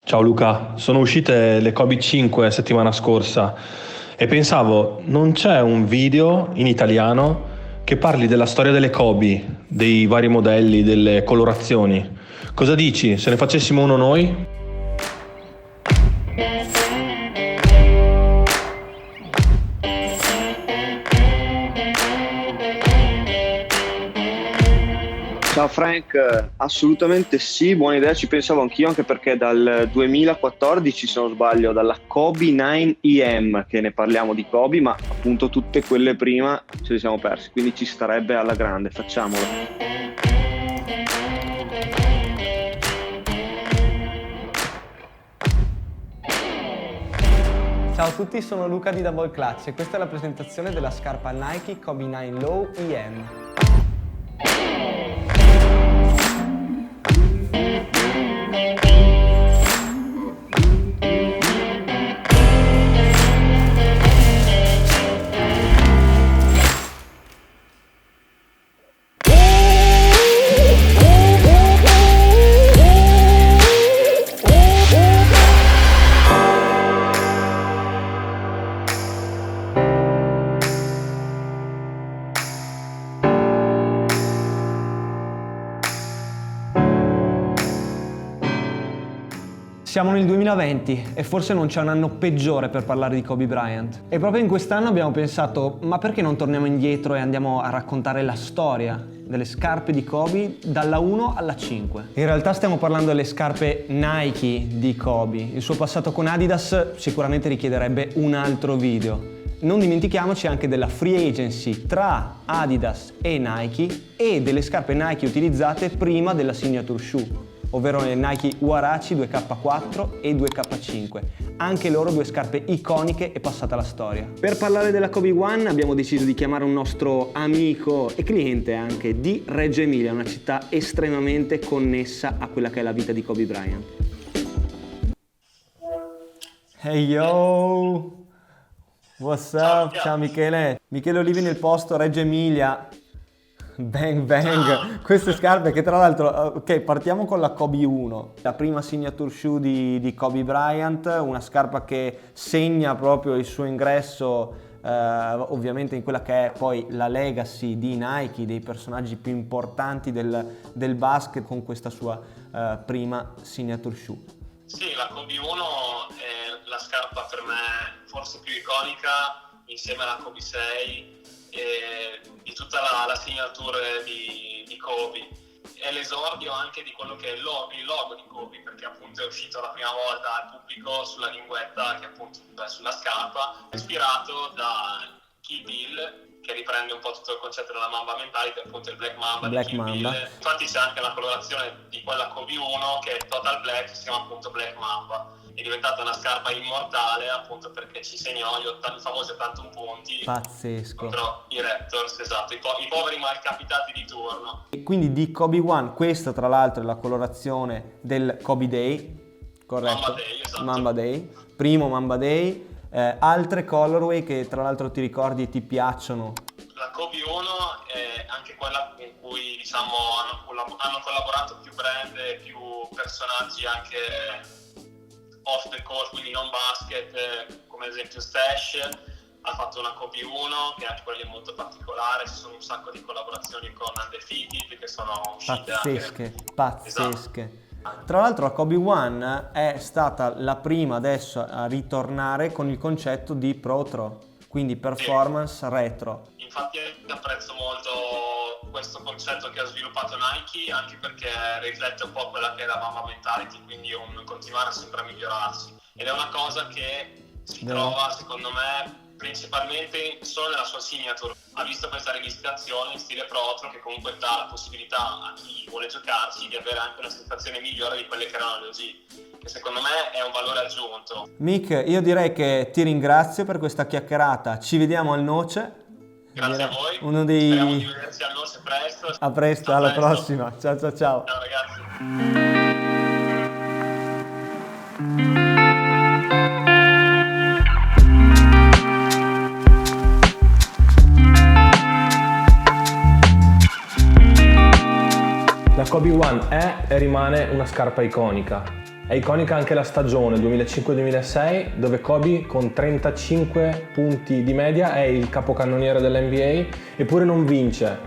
Ciao Luca, sono uscite le Kobe 5 settimana scorsa e pensavo, non c'è un video in italiano che parli della storia delle Kobe, dei vari modelli, delle colorazioni. Cosa dici? Se ne facessimo uno noi? Ciao Frank, assolutamente sì, buona idea, ci pensavo anch'io, anche perché dal 2014, se non sbaglio, dalla Kobe 9EM che ne parliamo di Kobe, ma appunto tutte quelle prima ce le siamo perse, quindi ci starebbe alla grande, facciamolo. Ciao a tutti, sono Luca di Double Clutch e questa è la presentazione della scarpa Nike Kobe 9 Low EM. Siamo nel 2020 e forse non c'è un anno peggiore per parlare di Kobe Bryant. E proprio in quest'anno abbiamo pensato, ma perché non torniamo indietro e andiamo a raccontare la storia delle scarpe di Kobe dalla 1 alla 5? In realtà stiamo parlando delle scarpe Nike di Kobe. Il suo passato con Adidas sicuramente richiederebbe un altro video. Non dimentichiamoci anche della free agency tra Adidas e Nike e delle scarpe Nike utilizzate prima della signature shoe, ovvero le Nike Huarache 2K4 e 2K5, anche loro due scarpe iconiche e passate alla storia. Per parlare della Kobe One abbiamo deciso di chiamare un nostro amico e cliente anche di Reggio Emilia, una città estremamente connessa a quella che è la vita di Kobe Bryant. Hey yo! What's up? Ciao Michele! Michele Olivi nel posto Reggio Emilia. Bang bang, queste scarpe che tra l'altro, ok, partiamo con la Kobe 1, la prima signature shoe di Kobe Bryant, una scarpa che segna proprio il suo ingresso ovviamente in quella che è poi la legacy di Nike, dei personaggi più importanti del basket con questa sua prima signature shoe. Sì, la Kobe 1 è la scarpa per me forse più iconica insieme alla Kobe 6 di tutta la signature di Kobe. È l'esordio anche di quello che è il logo di Kobe, perché appunto è uscito la prima volta al pubblico sulla linguetta che appunto è sulla scarpa, ispirato da Kill Bill, che riprende un po' tutto il concetto della Mamba Mentality, appunto il Black Mamba di Kill Bill. Infatti c'è anche la colorazione di quella Kobe 1 che è Total Black, si chiama appunto Black Mamba. È diventata una scarpa immortale appunto perché ci segnò i famosi 81 punti. Pazzesco. Contro i Raptors, esatto, i poveri malcapitati di turno. E quindi di Kobe One, questa tra l'altro è la colorazione del Kobe Day, corretto? Mamba Day, esatto. Mamba Day, primo Mamba Day. Altre colorway che tra l'altro ti ricordi e ti piacciono? La Kobe 1 è anche quella con cui diciamo hanno collaborato più brand e più personaggi anche off the court, quindi non basket, come ad esempio Stash ha fatto una Kobe 1 che anche quella è molto particolare, ci sono un sacco di collaborazioni con Undefeated che sono uscite pazzesche. Esatto. Tra l'altro la Kobe One è stata la prima adesso a ritornare con il concetto di Pro, quindi performance retro. Infatti apprezzo molto questo concetto che ha sviluppato Nike, anche perché riflette un po' quella che è la Mamba Mentality, quindi un continuare sempre a migliorarsi. Ed è una cosa che si trova, secondo me, principalmente solo nella sua signature. Ha visto questa rivisitazione in stile Pro che comunque dà la possibilità a chi vuole giocarci di avere anche una sensazione migliore di quelle che erano le OG, che secondo me è un valore aggiunto. Mick, io direi che ti ringrazio per questa chiacchierata, ci vediamo al Noce. Grazie a voi, speriamo di vederci al Noce presto. A presto, alla prossima, ciao. Ciao ragazzi. La Kobe One è e rimane una scarpa iconica. È iconica anche la stagione 2005-2006, dove Kobe con 35 punti di media è il capocannoniere dell'NBA, eppure non vince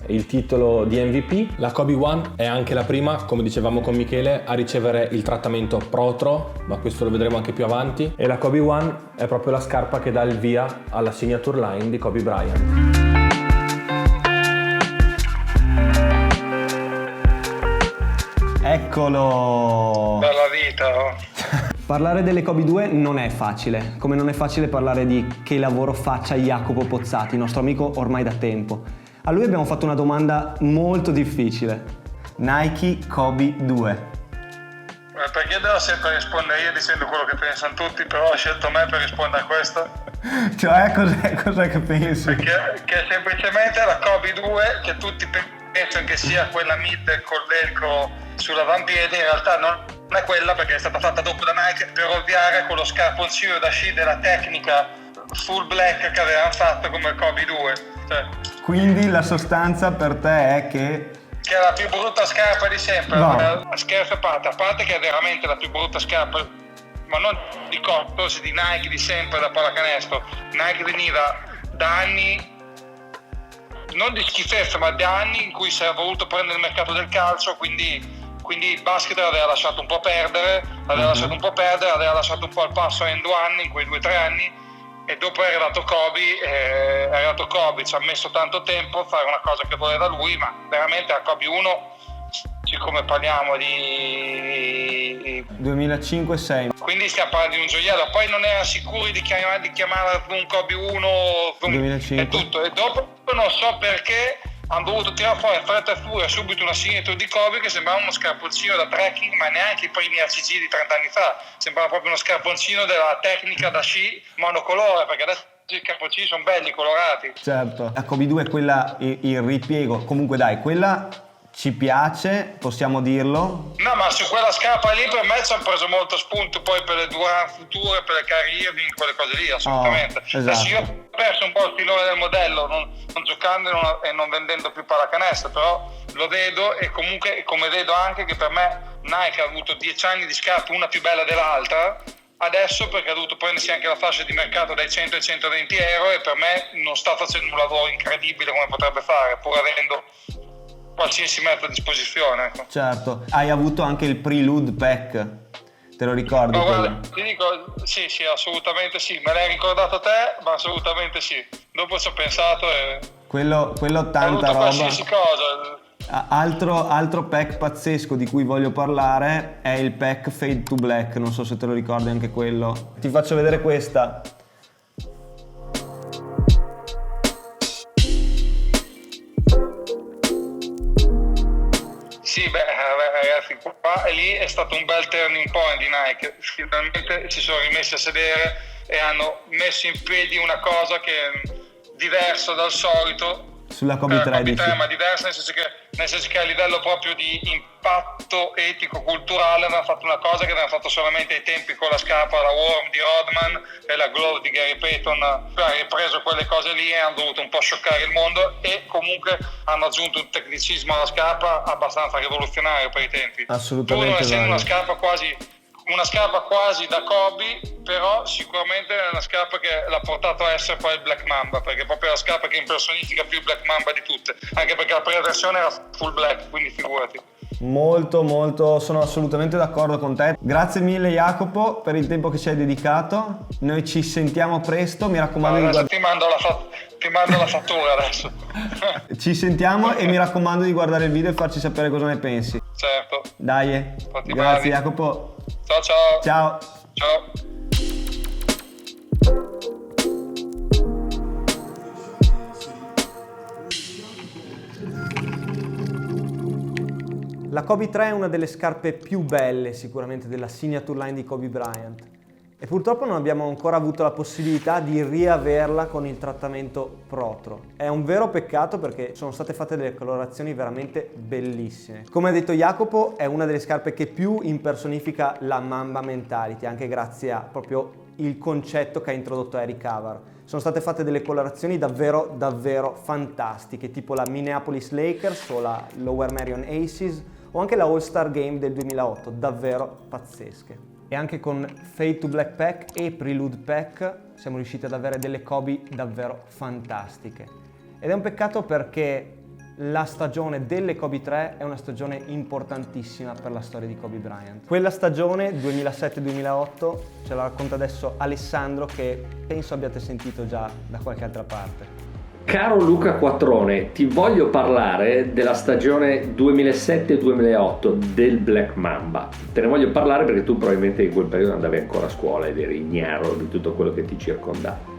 il titolo di MVP. La Kobe One è anche la prima, come dicevamo con Michele, a ricevere il trattamento Protro, ma questo lo vedremo anche più avanti. E la Kobe One è proprio la scarpa che dà il via alla signature line di Kobe Bryant. Eccolo! Bella vita, oh. Parlare delle Kobe 2 non è facile, come non è facile parlare di che lavoro faccia Jacopo Pozzati, nostro amico ormai da tempo. A lui abbiamo fatto una domanda molto difficile. Nike Kobe 2. Perché devo sempre rispondere io dicendo quello che pensano tutti, però ho scelto me per rispondere a questo? Cioè, cos'è che pensi? Che semplicemente la Kobe 2, che tutti pensano che sia quella mid col velcro sull'avampiede, in realtà non è quella, perché è stata fatta dopo da Nike per ovviare con lo scarponcino da sci della tecnica full black che avevano fatto come Kobe 2. Cioè, Quindi la sostanza per te è che è la più brutta scarpa di sempre. No. Scherzo a parte che è veramente la più brutta scarpa, ma non di Cortos, di Nike di sempre da pallacanestro. Nike veniva da anni, non di schifezza, ma da anni in cui si era voluto prendere il mercato del calcio, quindi il basket l'aveva lasciato un po' perdere, aveva lasciato un po' al passo a End-One in quei 2 o 3 anni, e dopo è arrivato Kobe, ci ha messo tanto tempo a fare una cosa che voleva lui, ma veramente a Kobe 1, siccome parliamo di 2005-6. quindi stiamo parlando di un gioiello, poi non erano sicuri di chiamarla un Kobe 1 2005. e tutto, e dopo non so perché hanno dovuto tirare fuori a fretta e furia subito una signature di Kobe che sembrava uno scarponcino da trekking, ma neanche i primi ACG di 30 anni fa, sembrava proprio uno scarponcino della tecnica da sci monocolore, perché adesso i scarponcini sono belli colorati. Certo, la Kobe 2 è quella, il ripiego, comunque dai, quella ci piace, possiamo dirlo. No, ma su quella scarpa lì per me ci hanno preso molto spunto poi per le Durant future, per le Kyrie Irving, quelle cose lì, assolutamente. Esatto. Adesso io ho perso un po' il filone del modello, non giocando e non vendendo più pallacanestro, però lo vedo, e comunque come vedo anche che per me Nike ha avuto 10 anni di scarpe, una più bella dell'altra, adesso perché ha dovuto prendersi anche la fascia di mercato dai 100 ai 120 euro, e per me non sta facendo un lavoro incredibile come potrebbe fare, pur avendo qualsiasi mezzo a disposizione, ecco. Certo, hai avuto anche il Prelude Pack, te lo ricordi? No, guarda, ti dico, sì, assolutamente sì, me l'hai ricordato te, ma assolutamente sì. Dopo ci ho pensato e Quello tanta roba. qualsiasi cosa. Altro pack pazzesco di cui voglio parlare è il pack Fade to Black, non so se te lo ricordi anche quello. Ti faccio vedere questa. Sì, ragazzi, qua e lì è stato un bel turning point di Nike. Finalmente si sono rimessi a sedere e hanno messo in piedi una cosa che è diversa dal solito. Sulla Kobe 13. Ma diversa nel senso che a livello proprio di impatto etico-culturale hanno fatto una cosa che avevano fatto solamente ai tempi con la scarpa, la Worm di Rodman e la Glove di Gary Payton. Hanno ripreso quelle cose lì e hanno dovuto un po' scioccare il mondo, e comunque hanno aggiunto un tecnicismo alla scarpa abbastanza rivoluzionario per i tempi. Assolutamente. Pur non essendo una scarpa quasi da Kobe, però sicuramente è una scarpa che l'ha portato a essere poi il Black Mamba, perché è proprio la scarpa che impersonifica più il Black Mamba di tutte, anche perché la prima versione era full black, quindi figurati. Molto, sono assolutamente d'accordo con te. Grazie mille Jacopo per il tempo che ci hai dedicato. Noi ci sentiamo presto, mi raccomando. Adesso ti mando la fattura adesso. Ci sentiamo e mi raccomando di guardare il video e farci sapere cosa ne pensi. Certo. Dai, Fatti grazie bravi. Jacopo. Ciao. Ciao. La Kobe 3 è una delle scarpe più belle sicuramente della signature line di Kobe Bryant, e purtroppo non abbiamo ancora avuto la possibilità di riaverla con il trattamento Protro. È un vero peccato perché sono state fatte delle colorazioni veramente bellissime. Come ha detto Jacopo, è una delle scarpe che più impersonifica la Mamba mentality, anche grazie a proprio il concetto che ha introdotto Eric Carver. Sono state fatte delle colorazioni davvero fantastiche, tipo la Minneapolis Lakers o la Lower Merion Aces o anche la All-Star Game del 2008, davvero pazzesche. E anche con Fade to Black Pack e Prelude Pack siamo riusciti ad avere delle Kobe davvero fantastiche. Ed è un peccato perché la stagione delle Kobe 3 è una stagione importantissima per la storia di Kobe Bryant. Quella stagione 2007-2008 ce la racconta adesso Alessandro, che penso abbiate sentito già da qualche altra parte. Caro Luca Quattrone, ti voglio parlare della stagione 2007-2008 del Black Mamba. Te ne voglio parlare perché tu probabilmente in quel periodo andavi ancora a scuola ed eri ignaro di tutto quello che ti circondava.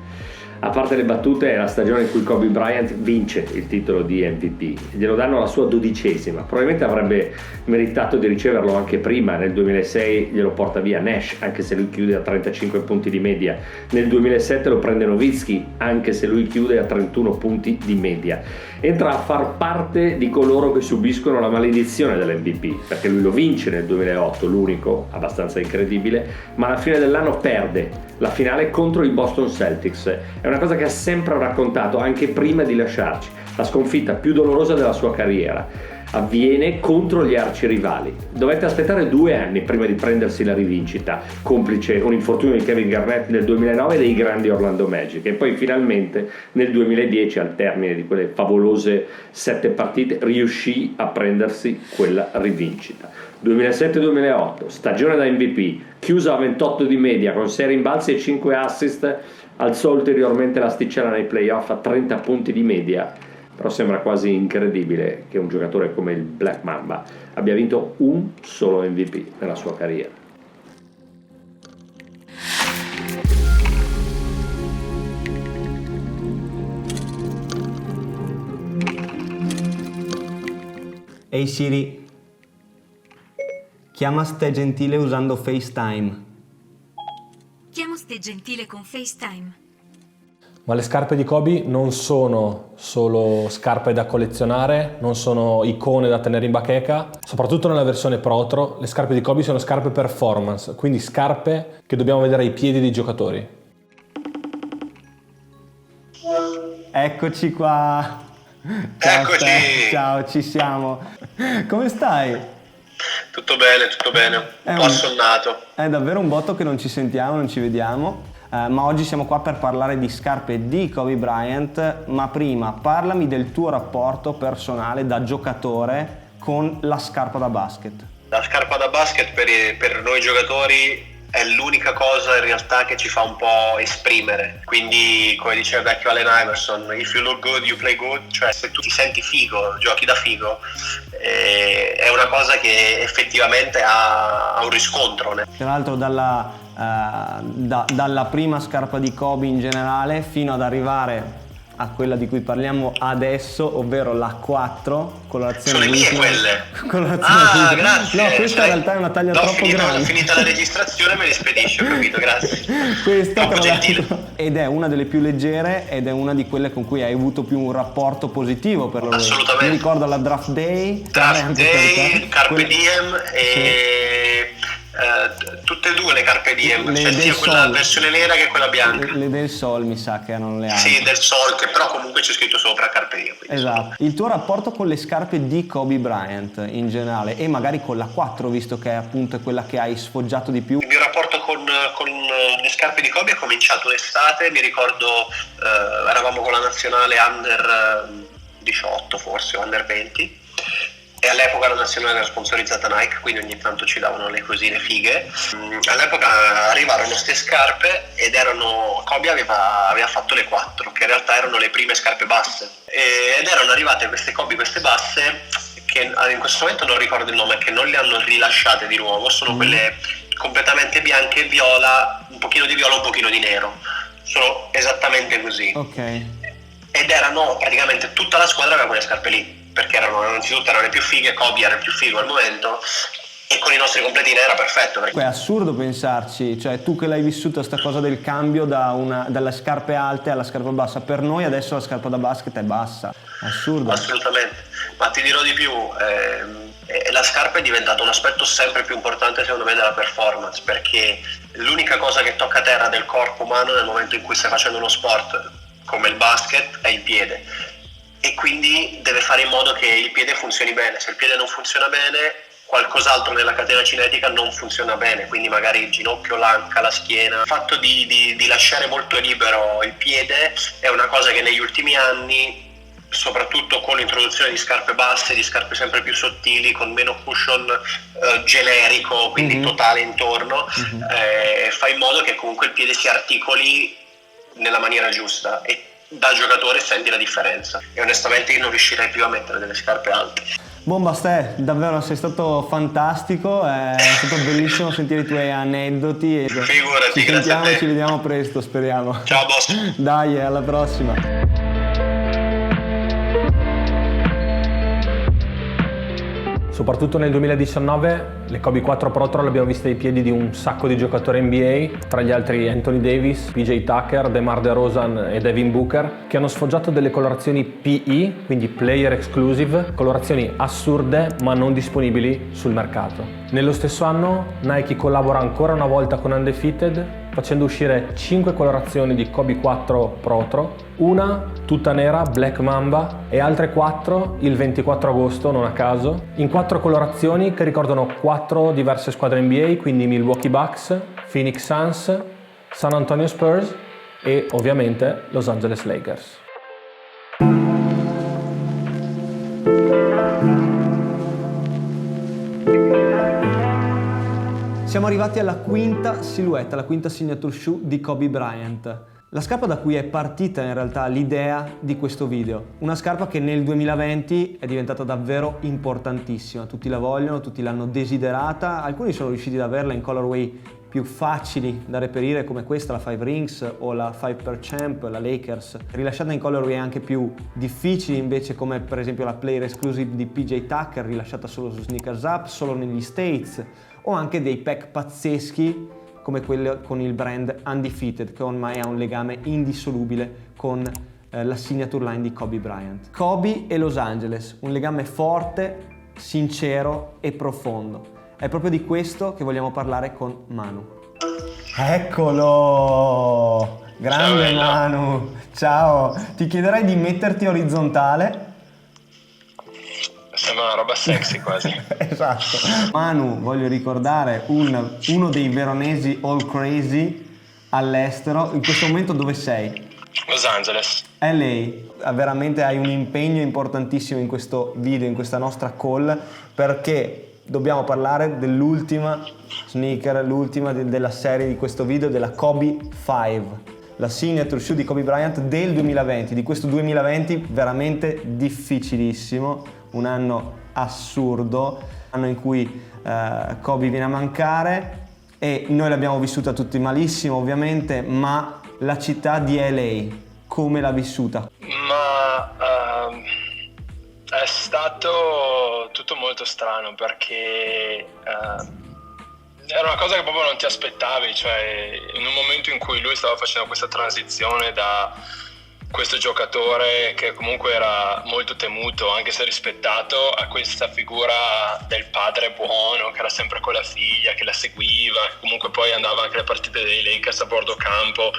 A parte le battute, è la stagione in cui Kobe Bryant vince il titolo di MVP, glielo danno alla sua 12ª, probabilmente avrebbe meritato di riceverlo anche prima. Nel 2006 glielo porta via Nash, anche se lui chiude a 35 punti di media, nel 2007 lo prende Nowitzki, anche se lui chiude a 31 punti di media. Entra a far parte di coloro che subiscono la maledizione dell'MVP, perché lui lo vince nel 2008, l'unico, abbastanza incredibile, ma alla fine dell'anno perde la finale contro i Boston Celtics. È una cosa che ha sempre raccontato anche prima di lasciarci. La sconfitta più dolorosa della sua carriera avviene contro gli arcirivali. Dovette aspettare 2 anni prima di prendersi la rivincita, complice un infortunio di Kevin Garnett nel 2009 dei grandi Orlando Magic, e poi finalmente nel 2010, al termine di quelle favolose 7 partite, riuscì a prendersi quella rivincita. 2007-2008, stagione da MVP, chiusa a 28 di media con 6 rimbalzi e 5 assist, alzò ulteriormente l'asticella nei playoff a 30 punti di media, però sembra quasi incredibile che un giocatore come il Black Mamba abbia vinto un solo MVP nella sua carriera. Ehi Siri, chiama Ste Gentile usando FaceTime. Chiamo Ste Gentile con FaceTime. Ma le scarpe di Kobe non sono solo scarpe da collezionare, non sono icone da tenere in bacheca, soprattutto nella versione Protro, le scarpe di Kobe sono scarpe performance, quindi scarpe che dobbiamo vedere ai piedi dei giocatori. Eccoci qua. Ciao, Eccoci. Ste. Ciao, ci siamo. Come stai? Tutto bene, un po' assonnato. È davvero un botto che non ci sentiamo, non ci vediamo. Ma oggi siamo qua per parlare di scarpe di Kobe Bryant. Ma prima parlami del tuo rapporto personale da giocatore con la scarpa da basket. La scarpa da basket per noi giocatori è l'unica cosa in realtà che ci fa un po' esprimere, quindi come diceva il vecchio Allen Iverson, if you look good you play good, cioè se tu ti senti figo, giochi da figo, è una cosa che effettivamente ha un riscontro. Tra l'altro dalla prima scarpa di Kobe in generale fino ad arrivare a quella di cui parliamo adesso, ovvero la 4, colorazione. Sono le mie Ultima. quelle. Colorazione Grazie. No, questa in realtà è una taglia troppo grande. Finita la registrazione me li spedisci, ho capito, grazie. Questa Troppo tra gentile. l'altro ed è una delle più leggere ed è una di quelle con cui hai avuto più un rapporto positivo per loro. Assolutamente. Mi ricordo la Draft Day, Draft Day, Carpe Diem Sì. e tutte e due le Carpe Diem, Le cioè del sia quella Sol. versione nera che quella bianca. Le del Sol mi sa che erano le altre. Sì, del Sol, che però comunque c'è scritto sopra Carpe Diem. Esatto. Il tuo rapporto con le scarpe di Kobe Bryant in generale e magari con la 4, visto che appunto è quella che hai sfoggiato di più. Il mio rapporto con le scarpe di Kobe è cominciato l'estate, mi ricordo eravamo con la nazionale under 18 forse, o under 20. E all'epoca la nazionale era sponsorizzata Nike, quindi ogni tanto ci davano le cosine fighe. All'epoca arrivarono queste scarpe ed Kobe aveva fatto le 4, che in realtà erano le prime scarpe basse. Ed erano arrivate queste Kobe, queste basse, che in questo momento non ricordo il nome, che non le hanno rilasciate di nuovo, sono quelle completamente bianche e viola, un pochino di viola, un pochino di nero. Sono esattamente così. Ok. Ed erano praticamente tutta la squadra aveva quelle scarpe lì, perché innanzitutto erano le più fighe, Kobe era il più figo al momento e con i nostri completini era perfetto. È assurdo pensarci, cioè tu che l'hai vissuta sta cosa del cambio dalle scarpe alte alla scarpa bassa, per noi adesso la scarpa da basket è bassa, è assurdo. Assolutamente, ma ti dirò di più, la scarpa è diventato un aspetto sempre più importante secondo me della performance, perché l'unica cosa che tocca terra del corpo umano nel momento in cui stai facendo uno sport come il basket è il piede. e quindi deve fare in modo che il piede funzioni bene. Se il piede non funziona bene, qualcos'altro nella catena cinetica non funziona bene, quindi magari il ginocchio, l'anca, la schiena. Il fatto di lasciare molto libero il piede è una cosa che negli ultimi anni, soprattutto con l'introduzione di scarpe basse, di scarpe sempre più sottili, con meno cushion generico, quindi totale intorno, fa in modo che comunque il piede si articoli nella maniera giusta e da giocatore senti la differenza. E onestamente io non riuscirei più a mettere delle scarpe alte. Bomba Ste, davvero sei stato fantastico, è stato bellissimo sentire i tuoi aneddoti. Figurati, ci sentiamo grazie a te. e ci vediamo presto, speriamo. Ciao boss. Dai, alla prossima. Soprattutto nel 2019 le Kobe 4 Pro Troll abbiamo viste ai piedi di un sacco di giocatori NBA, tra gli altri Anthony Davis, PJ Tucker, DeMar DeRozan e Devin Booker, che hanno sfoggiato delle colorazioni PE, quindi Player Exclusive, colorazioni assurde ma non disponibili sul mercato. Nello stesso anno Nike collabora ancora una volta con Undefeated, facendo uscire 5 colorazioni di Kobe 4 Pro Troll, una tutta nera, Black Mamba, e altre 4 il 24 agosto, non a caso, in 4 colorazioni che ricordano 4 diverse squadre NBA, quindi Milwaukee Bucks, Phoenix Suns, San Antonio Spurs e ovviamente Los Angeles Lakers. Siamo arrivati alla quinta silhouette, la quinta signature shoe di Kobe Bryant. La scarpa da cui è partita in realtà l'idea di questo video. Una scarpa che nel 2020 è diventata davvero importantissima. Tutti la vogliono, tutti l'hanno desiderata, alcuni sono riusciti ad averla in colorway più facili da reperire come questa, la 5 Rings o la 5 per Champ, la Lakers, rilasciata in colorway anche più difficili invece come per esempio la Player Exclusive di PJ Tucker, rilasciata solo su Sneakers Up, solo negli States, o anche dei pack pazzeschi come quello con il brand Undefeated, che ormai ha un legame indissolubile con la signature line di Kobe Bryant. Kobe e Los Angeles, un legame forte, sincero e profondo. È proprio di questo che vogliamo parlare con Manu. Eccolo! Grande Manu! Ciao! Ti chiederei di metterti orizzontale. Sembra una roba sexy quasi. Esatto. Manu, voglio ricordare uno dei veronesi all crazy all'estero. In questo momento dove sei? Los Angeles. LA. Veramente hai un impegno importantissimo in questo video, in questa nostra call, perché dobbiamo parlare dell'ultima sneaker, l'ultima della serie di questo video, della Kobe 5. La signature shoe di Kobe Bryant del 2020, di questo 2020 veramente difficilissimo, un anno assurdo, anno in cui Kobe viene a mancare e noi l'abbiamo vissuta tutti malissimo ovviamente, ma la città di LA come l'ha vissuta? Ma è stato tutto molto strano perché era una cosa che proprio non ti aspettavi, cioè in un momento in cui lui stava facendo questa transizione da questo giocatore che comunque era molto temuto, anche se rispettato, a questa figura del padre buono che era sempre con la figlia, che la seguiva, che comunque poi andava anche alle partite dei Lakers a bordo campo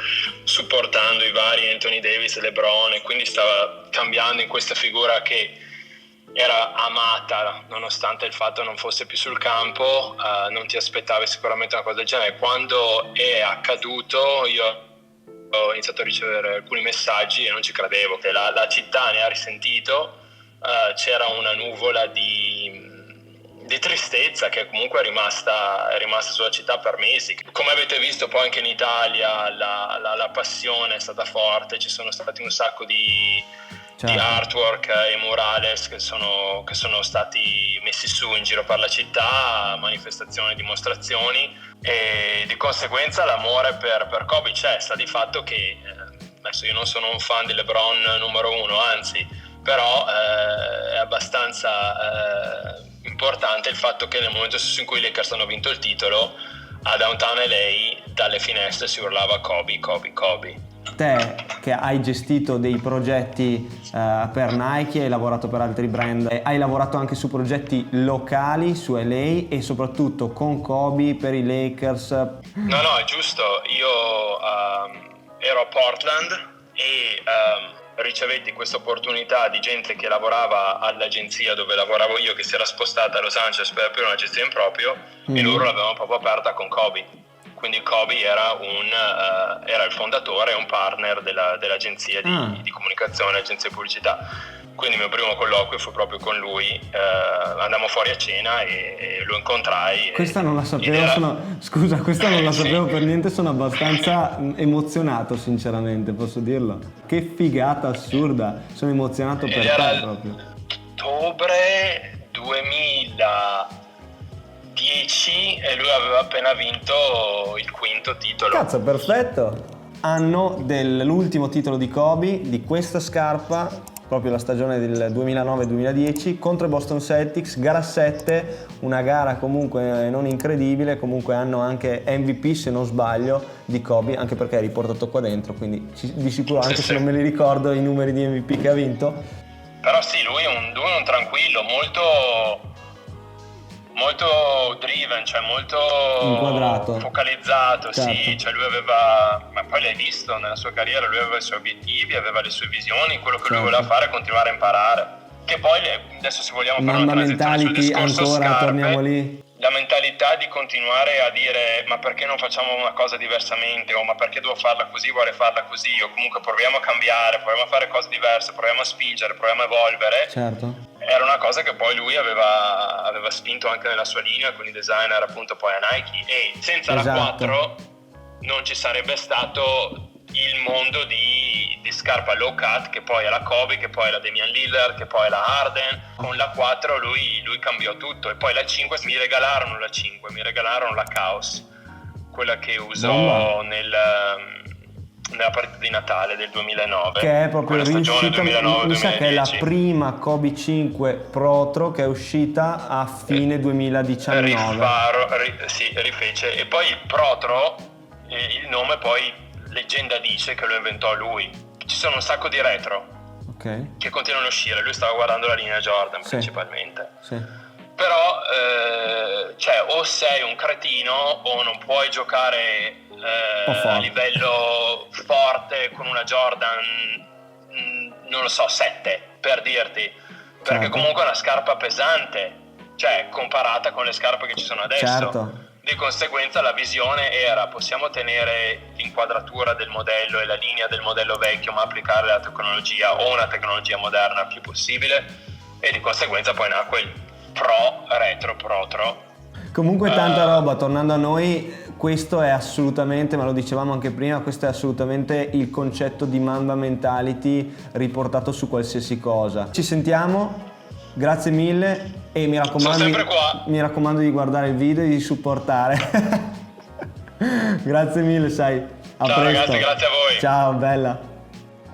supportando i vari Anthony Davis e LeBron, e quindi stava cambiando in questa figura che era amata nonostante il fatto non fosse più sul campo. Non ti aspettavi sicuramente una cosa del genere. Quando è accaduto io ho iniziato a ricevere alcuni messaggi e non ci credevo, che la città ne ha risentito. C'era una nuvola di tristezza che comunque è rimasta sulla città per mesi. Come avete visto poi anche in Italia la passione è stata forte, ci sono stati un sacco di artwork e murales che sono stati messi su in giro per la città, manifestazioni, dimostrazioni, e di conseguenza l'amore per Kobe c'è. Sta di fatto che adesso io non sono un fan di LeBron numero uno, anzi, però è abbastanza importante il fatto che nel momento stesso in cui i Lakers hanno vinto il titolo, a Downtown LA dalle finestre si urlava Kobe, Kobe, Kobe. Te che hai gestito dei progetti per Nike, hai lavorato per altri brand, hai lavorato anche su progetti locali su LA e soprattutto con Kobe per i Lakers. No, è giusto. Io ero a Portland e ricevetti questa opportunità di gente che lavorava all'agenzia dove lavoravo io, che si era spostata a Los Angeles per aprire un'agenzia in proprio, e loro l'avevano proprio aperta con Kobe. Quindi Kobe era il fondatore e un partner dell'agenzia di comunicazione, agenzia di pubblicità. Quindi il mio primo colloquio fu proprio con lui, andammo fuori a cena e lo incontrai. Questa non la sapevo, questa non la sapevo per niente, sono abbastanza emozionato sinceramente, posso dirlo. Che figata assurda, sono emozionato per te proprio. Ottobre 2010 e lui aveva appena vinto il 5º titolo. Cazzo, perfetto! Anno dell'ultimo titolo di Kobe, di questa scarpa, proprio la stagione del 2009-2010 contro i Boston Celtics, gara 7, una gara comunque non incredibile, comunque hanno anche MVP se non sbaglio di Kobe, anche perché è riportato qua dentro, quindi di sicuro anche se non me li ricordo i numeri di MVP che ha vinto. Però sì, lui è un tranquillo, molto driven, cioè molto inquadrato, focalizzato, certo. Sì, cioè lui aveva, ma poi l'hai visto nella sua carriera, lui aveva i suoi obiettivi, aveva le sue visioni, quello che certo. Lui voleva fare è continuare a imparare. Che poi adesso se vogliamo fare una transizione sul discorso scarpe, torniamo lì. La mentalità di continuare a dire ma perché non facciamo una cosa diversamente, o ma perché devo farla così, vorrei farla così, o comunque proviamo a cambiare, proviamo a fare cose diverse, proviamo a spingere, proviamo a evolvere, certo. Era una cosa che poi lui aveva spinto anche nella sua linea con i designer appunto poi a Nike, e senza la 4 non ci sarebbe stato il mondo di scarpa low cut, che poi è la Kobe, che poi è la Damian Lillard, che poi è la Harden. Con la 4 lui cambiò tutto, e poi la 5 mi regalarono la Chaos, quella che usò nella partita di Natale del 2009, che è proprio riuscita, mi sa che è la 2010. prima Kobe 5 Protro che è uscita a fine 2019. Rifece, e poi il Protro, il nome poi leggenda dice che lo inventò lui. Ci sono un sacco di retro che continuano a uscire, lui stava guardando la linea Jordan principalmente. Però cioè o sei un cretino o non puoi giocare a livello forte con una Jordan, non lo so, 7 per dirti, perché comunque è una scarpa pesante, cioè comparata con le scarpe che ci sono adesso. Certo. Di conseguenza la visione era: possiamo tenere l'inquadratura del modello e la linea del modello vecchio ma applicare la tecnologia o una tecnologia moderna il più possibile, e di conseguenza poi nacque il Protro. Comunque tanta roba, tornando a noi, questo è assolutamente, ma lo dicevamo anche prima, questo è assolutamente il concetto di Mamba Mentality riportato su qualsiasi cosa. Ci sentiamo, grazie mille, e mi raccomando di guardare il video e di supportare. Grazie mille, sai. A Ciao presto. ragazzi, grazie a voi. Ciao, bella.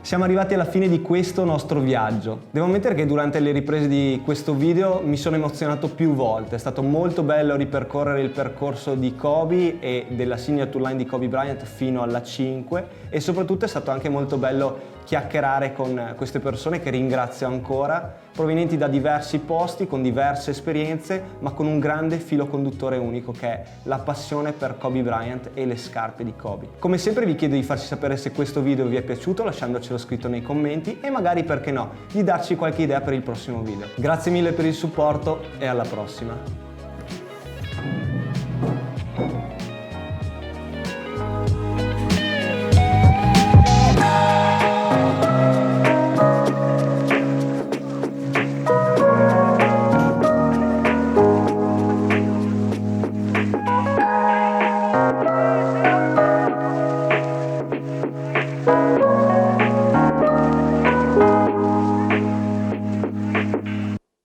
Siamo arrivati alla fine di questo nostro viaggio. Devo ammettere che durante le riprese di questo video mi sono emozionato più volte. È stato molto bello ripercorrere il percorso di Kobe e della signature line di Kobe Bryant fino alla 5, e soprattutto è stato anche molto bello chiacchierare con queste persone, che ringrazio ancora, provenienti da diversi posti, con diverse esperienze, ma con un grande filo conduttore unico, che è la passione per Kobe Bryant e le scarpe di Kobe. Come sempre vi chiedo di farci sapere se questo video vi è piaciuto, lasciandocelo scritto nei commenti, e magari, perché no, di darci qualche idea per il prossimo video. Grazie mille per il supporto e alla prossima!